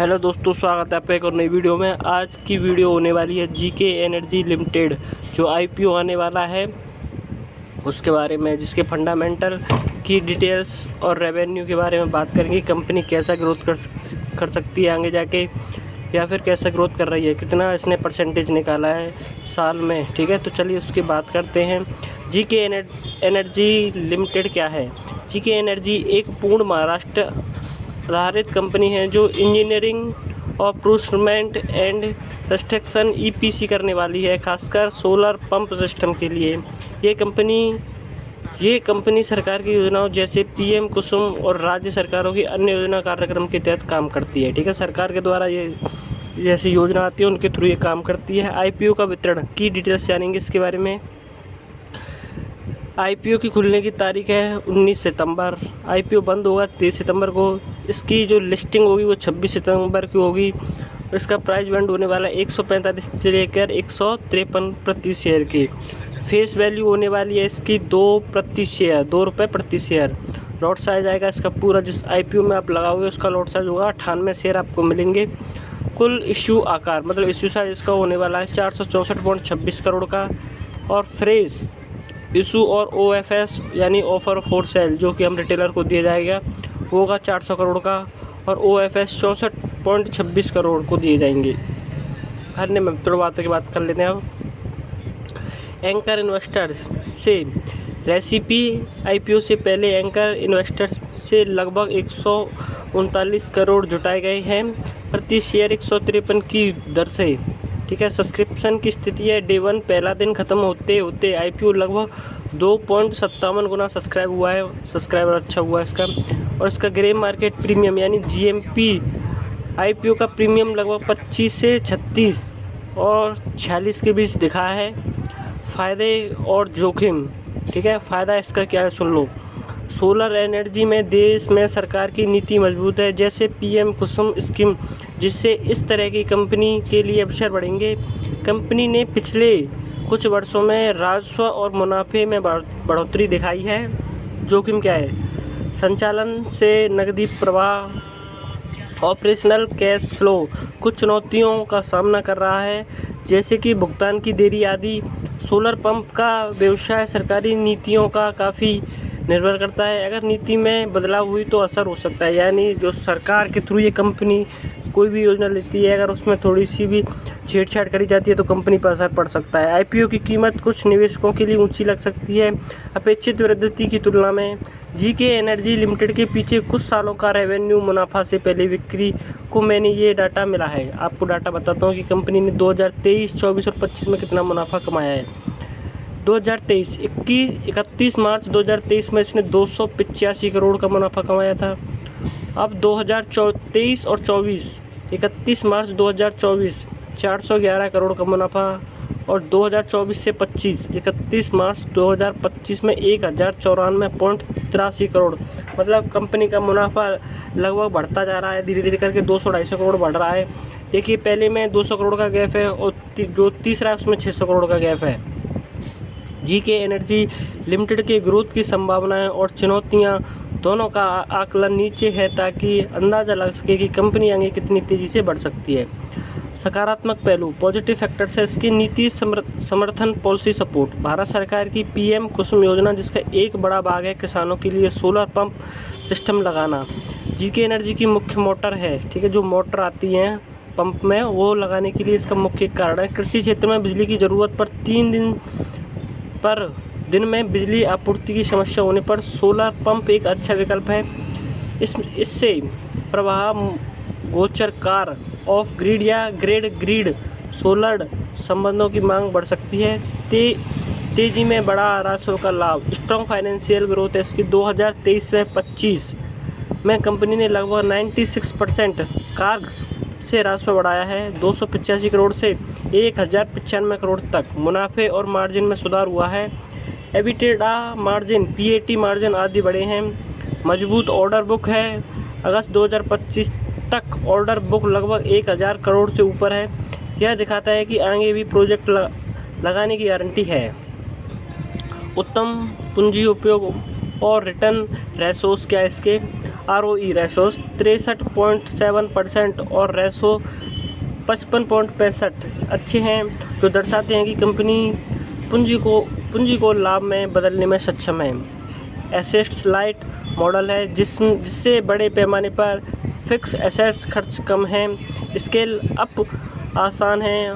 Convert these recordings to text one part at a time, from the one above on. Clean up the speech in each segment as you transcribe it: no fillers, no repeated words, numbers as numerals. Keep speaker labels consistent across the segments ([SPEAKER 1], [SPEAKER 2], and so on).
[SPEAKER 1] Hello दोस्तों, स्वागत है आपका एक और नई वीडियो में। आज की वीडियो होने वाली है जीके एनर्जी लिमिटेड जो आईपीओ आने वाला है उसके बारे में, जिसके फंडामेंटल की डिटेल्स और रेवेन्यू के बारे में बात करेंगे। कंपनी कैसा ग्रोथ कर सकती है आगे जाके, या फिर कैसा ग्रोथ कर रही है, कितना इसने परसेंटेज निकाला है साल में। ठीक है, तो चलिए उसकी बात करते हैं। जीके एनर्जी लिमिटेड क्या है? जीके एनर्जी एक पूर्ण महाराष्ट्र आधारित कंपनी है जो इंजीनियरिंग और प्रोक्योरमेंट एंड कंस्ट्रक्शन ईपीसी करने वाली है, खासकर सोलर पंप सिस्टम के लिए। ये कंपनी सरकार की योजनाओं जैसे पीएम कुसुम और राज्य सरकारों की अन्य योजना कार्यक्रम के तहत काम करती है। ठीक है, सरकार के द्वारा ये जैसी योजना आती है उनके थ्रू ये काम करती है। आईपीओ का वितरण की डिटेल्स जानेंगे इसके बारे में। आईपीओ की खुलने की तारीख है 19 सितंबर। आईपीओ बंद होगा 23 सितंबर को। इसकी जो लिस्टिंग होगी वो 26 सितंबर की होगी और इसका प्राइस बैंड होने वाला है 145 से लेकर 153 प्रति शेयर की। फेस वैल्यू होने वाली है इसकी 2 रुपये प्रति शेयर। लॉट साइज आएगा इसका पूरा, जिस आईपीओ में आप लगाओगे उसका लॉट साइज होगा 98 शेयर आपको मिलेंगे। कुल इश्यू आकार मतलब इश्यू साइज इसका होने वाला है 464.26 करोड़ का। और फ्रेश इशू और ओएफएस यानी ऑफर फॉर सेल जो कि हम रिटेलर को दिया जाएगा वो होगा 400 करोड़ का, और ओएफएस 64.26 करोड़ को दिए जाएंगे। अन्य महत्वपूर्ण बातों की बात कर लेते हैं अब। एंकर इन्वेस्टर से रेसिपी आईपीओ से पहले एंकर इन्वेस्टर से लगभग 139 करोड़ जुटाए गए हैं, प्रति शेयर 153 की दर से। ठीक है, सब्सक्रिप्शन की स्थिति है डे 1 पहला दिन खत्म होते होते आईपीओ लगभग 2.57 गुना सब्सक्राइबर अच्छा हुआ है इसका। और इसका ग्रे मार्केट प्रीमियम यानी जीएमपी आईपीओ का प्रीमियम लगभग 25 से 36 और 46 के बीच दिखा है। फ़ायदे और जोखिम, ठीक है, फ़ायदा इसका क्या है सुन लो। सोलर एनर्जी में देश में सरकार की नीति मजबूत है, जैसे पीएम कुसुम स्कीम, जिससे इस तरह की कंपनी के लिए अवसर बढ़ेंगे। कंपनी ने पिछले कुछ वर्षों में राजस्व और मुनाफे में बढ़ोतरी दिखाई है। जोखिम क्या है? संचालन से नकदी प्रवाह, ऑपरेशनल कैश फ्लो कुछ चुनौतियों का सामना कर रहा है, जैसे कि भुगतान की देरी आदि। सोलर पंप का व्यवसाय सरकारी नीतियों का काफ़ी निर्भर करता है। अगर नीति में बदलाव हुई तो असर हो सकता है, यानी जो सरकार के थ्रू ये कंपनी कोई भी योजना लेती है, अगर उसमें थोड़ी सी भी छेड़छाड़ करी जाती है तो कंपनी पर असर पड़ सकता है। आईपीओ की कीमत कुछ निवेशकों के लिए ऊंची लग सकती है अपेक्षित वृद्धि की तुलना में। जीके एनर्जी लिमिटेड के पीछे कुछ सालों का रेवेन्यू मुनाफा से पहले बिक्री को मैंने ये डाटा मिला है। आपको डाटा बताता हूँ कि कंपनी ने 2023, 24 और 25 में कितना मुनाफा कमाया है। 2023 31 मार्च 2023 में इसने 285 करोड़ का मुनाफा कमाया था। अब 2023 और 24 31 मार्च 2024 411 करोड़ का मुनाफा, और 2024 से 25 31 मार्च 2025 में 1094.83 करोड़। मतलब कंपनी का मुनाफा लगभग बढ़ता जा रहा है, धीरे धीरे करके 200-250 करोड़ बढ़ रहा है। देखिए, पहले में 200 करोड़ का गैप है और जो तीसरा है उसमें 600 करोड़ का गैप है। जीके एनर्जी लिमिटेड के ग्रोथ की संभावनाएं और चुनौतियां दोनों का आकलन नीचे है, ताकि अंदाज़ा लग सके कि कंपनी आगे कितनी तेज़ी से बढ़ सकती है। सकारात्मक पहलू, पॉजिटिव फैक्टर्स है इसकी। नीति समर्थन, पॉलिसी सपोर्ट। भारत सरकार की पीएम कुसुम योजना, जिसका एक बड़ा भाग है किसानों के लिए सोलर पंप सिस्टम लगाना, जीके एनर्जी की मुख्य मोटर है। ठीक है, जो मोटर आती हैं पंप में वो लगाने के लिए इसका मुख्य कारण है। कृषि क्षेत्र में बिजली की ज़रूरत पर दिन में बिजली आपूर्ति की समस्या होने पर सोलर पंप एक अच्छा विकल्प है। इससे प्रवाह गोचर कार ऑफ ग्रिड या ग्रिड सोलर संबंधों की मांग बढ़ सकती है। तेजी में बड़ा राजस्व का लाभ, स्ट्रॉन्ग फाइनेंशियल ग्रोथ है इसकी। 2023 से 25 में कंपनी ने लगभग 96% कार्ग से राजस्व बढ़ाया है, 285 करोड़ से 1095 करोड़ तक। मुनाफे और मार्जिन में सुधार हुआ है। एबिटेडा मार्जिन, पीएटी मार्जिन आदि बढ़े हैं। मजबूत ऑर्डर बुक है। अगस्त 2025 तक ऑर्डर बुक लगभग 1000 करोड़ से ऊपर है। यह दिखाता है कि आगे भी प्रोजेक्ट लगाने की गारंटी है। उत्तम पूंजी उपयोग और रिटर्न रेशोस क्या है इसके? ROE रेशोज 63.7% और रेशो 55.65 अच्छे हैं, जो दर्शाते हैं कि कंपनी पूंजी को लाभ में बदलने में सक्षम है। एसेट्स लाइट मॉडल है जिससे बड़े पैमाने पर फिक्स एसेट्स खर्च कम है, स्केल अप आसान है।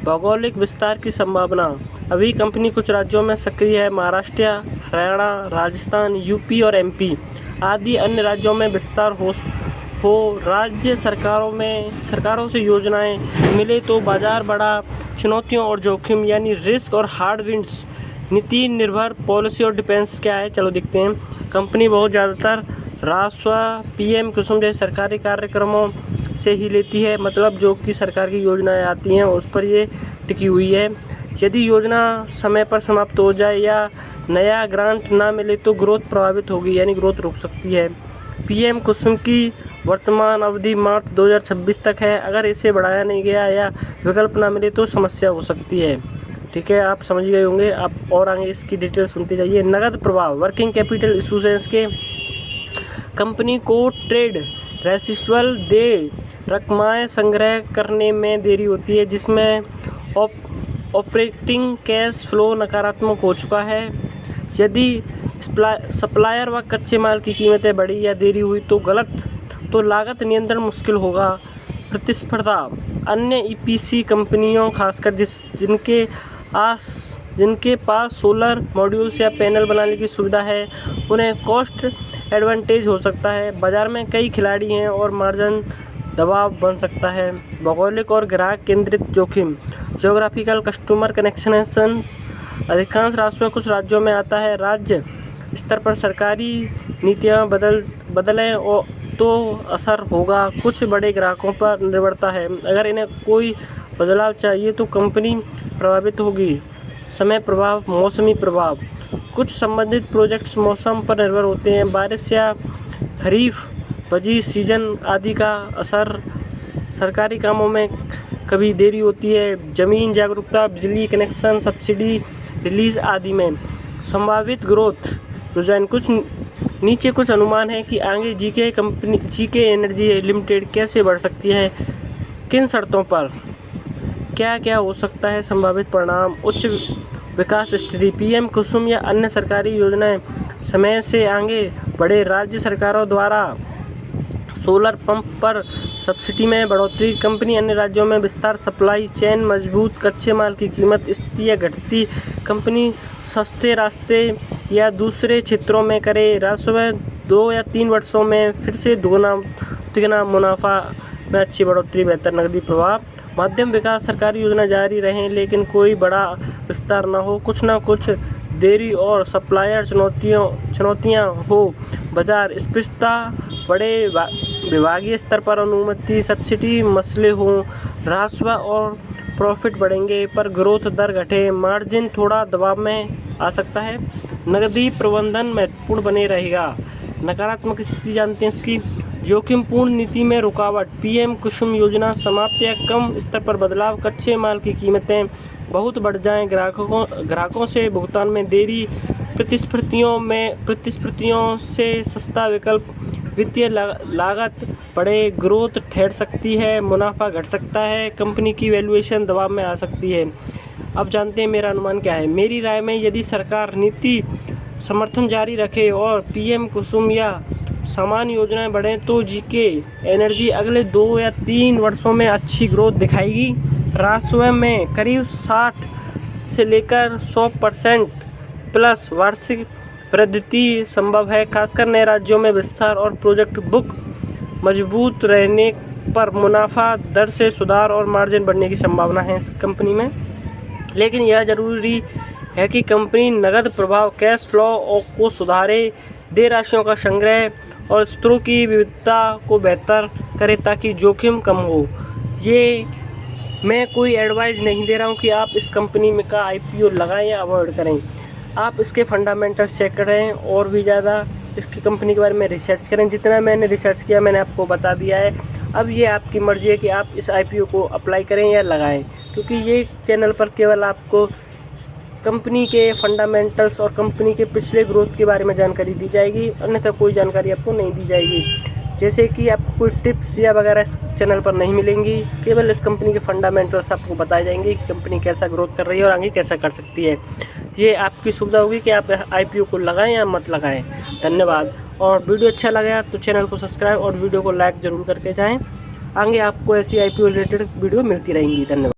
[SPEAKER 1] भौगोलिक विस्तार की संभावना, अभी कंपनी कुछ राज्यों में सक्रिय है, महाराष्ट्र, हरियाणा, राजस्थान, यूपी और MP आदि। अन्य राज्यों में विस्तार हो राज्य सरकारों से योजनाएं मिले तो बाजार बड़ा। चुनौतियों और जोखिम यानी रिस्क और हार्डविंड्स, नीति निर्भर पॉलिसी और डिफेंस क्या है, चलो देखते हैं। कंपनी बहुत ज़्यादातर राजस्व PM कुसुम जैसे सरकारी कार्यक्रमों से ही लेती है, मतलब जो कि सरकार की योजनाएं आती हैं उस पर ये टिकी हुई है। यदि योजना समय पर समाप्त हो जाए या नया ग्रांट ना मिले तो ग्रोथ प्रभावित होगी, यानी ग्रोथ रुक सकती है। PM कुसुम की वर्तमान अवधि मार्च 2026 तक है, अगर इसे बढ़ाया नहीं गया या विकल्प ना मिले तो समस्या हो सकती है। ठीक है, आप समझ गए होंगे। आप और आगे इसकी डिटेल सुनते जाइए। नगद प्रभाव, वर्किंग कैपिटल इशूज के कंपनी को ट्रेड रेसिस्वल दे रकमाएँ संग्रह करने में देरी होती है, जिसमें ऑपरेटिंग कैश फ्लो नकारात्मक हो चुका है। यदि सप्लायर व कच्चे माल की कीमतें बढ़ी या देरी हुई तो लागत नियंत्रण मुश्किल होगा। प्रतिस्पर्धा, अन्य EPC कंपनियों खासकर जिनके पास सोलर मॉड्यूल्स या पैनल बनाने की सुविधा है, उन्हें कॉस्ट एडवांटेज हो सकता है। बाजार में कई खिलाड़ी हैं और मार्जिन दबाव बन सकता है। भौगोलिक और ग्राहक केंद्रित जोखिम, ज्योग्राफिकल कस्टमर कनेक्शन, अधिकांश राजस्व कुछ राज्यों में आता है। राज्य स्तर पर सरकारी नीतियाँ बदलें तो असर होगा। कुछ बड़े ग्राहकों पर निर्भरता है, अगर इन्हें कोई बदलाव चाहिए तो कंपनी प्रभावित होगी। समय प्रभाव, मौसमी प्रभाव, कुछ संबंधित प्रोजेक्ट्स मौसम पर निर्भर होते हैं, बारिश या खरीफ बजी सीजन आदि का असर। सरकारी कामों में कभी देरी होती है। जमीन जागरूकता, बिजली कनेक्शन, सब्सिडी रिलीज आदि में। संभावित ग्रोथ रुझान, कुछ अनुमान है कि आगे GK एनर्जी लिमिटेड कैसे बढ़ सकती है, किन शर्तों पर, क्या हो सकता है संभावित परिणाम। उच्च विकास स्थिति, PM कुसुम या अन्य सरकारी योजनाएं समय से आगे बढ़े। राज्य सरकारों द्वारा सोलर पंप पर सब्सिडी में बढ़ोतरी, कंपनी अन्य राज्यों में विस्तार, सप्लाई चेन मजबूत, कच्चे माल की कीमत स्थिति या घटती, कंपनी सस्ते रास्ते या दूसरे क्षेत्रों में करे। राजस्व 2 या 3 वर्षों में फिर से दुगना मुनाफा में अच्छी बढ़ोतरी, बेहतर नकदी प्रभाव। मध्यम विकास, सरकारी योजना जारी रहें लेकिन कोई बड़ा विस्तार न हो, कुछ न कुछ देरी और सप्लायर चुनौतियाँ हो। बाजार स्पष्टता, बड़े विभागीय स्तर पर अनुमति, सब्सिडी मसले हों, राजस्व और प्रॉफिट बढ़ेंगे पर ग्रोथ दर घटे, मार्जिन थोड़ा दबाव में आ सकता है। नकदी प्रबंधन महत्वपूर्ण बने रहेगा। नकारात्मक स्थिति जानते हैं इसकी। जोखिमपूर्ण नीति में रुकावट, PM कुसुम योजना समाप्त या कम स्तर पर बदलाव, कच्चे माल की कीमतें बहुत बढ़ जाएं, ग्राहकों से भुगतान में देरी, प्रतिस्पर्धियों से सस्ता विकल्प, वित्तीय लागत बढ़े, ग्रोथ ठहर सकती है, मुनाफा घट सकता है, कंपनी की वैल्यूएशन दबाव में आ सकती है। अब जानते हैं मेरा अनुमान क्या है। मेरी राय में यदि सरकार नीति समर्थन जारी रखे और PM कुसुम या समान योजनाएं बढ़ें तो GK एनर्जी अगले 2 या 3 वर्षों में अच्छी ग्रोथ दिखाएगी। राजस्व में करीब 60 से लेकर 100% प्लस वार्षिक वृद्धि संभव है, खासकर नए राज्यों में विस्तार और प्रोजेक्ट बुक मजबूत रहने पर मुनाफा दर से सुधार और मार्जिन बढ़ने की संभावना है इस कंपनी में। लेकिन यह जरूरी है कि कंपनी नगद प्रभाव, कैश फ्लो को सुधारे, देय राशियों का संग्रह और स्रोतों की विविधता को बेहतर करे ताकि जोखिम कम हो। ये मैं कोई एडवाइस नहीं दे रहा हूँ कि आप इस कंपनी में का IPO लगाएं या अवॉइड करें। आप इसके फंडामेंटल चेक करें और भी ज़्यादा इसकी कंपनी के बारे में रिसर्च करें। जितना मैंने रिसर्च किया मैंने आपको बता दिया है। अब ये आपकी मर्ज़ी है कि आप इस IPO को अप्लाई करें या लगाएं, क्योंकि ये चैनल पर केवल आपको कंपनी के फंडामेंटल्स और कंपनी के पिछले ग्रोथ के बारे में जानकारी दी जाएगी, अन्यथा कोई जानकारी आपको नहीं दी जाएगी। जैसे कि आपको कोई टिप्स या वगैरह इस चैनल पर नहीं मिलेंगी, केवल इस कंपनी के फंडामेंटल्स आपको बताए जाएंगे कि कंपनी कैसा ग्रोथ कर रही है और आगे कैसा कर सकती है। ये आपकी सुविधा होगी कि आप IPO को लगाएं या मत लगाएं। धन्यवाद। और वीडियो अच्छा लगा तो चैनल को सब्सक्राइब और वीडियो को लाइक ज़रूर करके जाएँ। आगे आपको ऐसी IPO रिलेटेड वीडियो मिलती रहेंगी। धन्यवाद।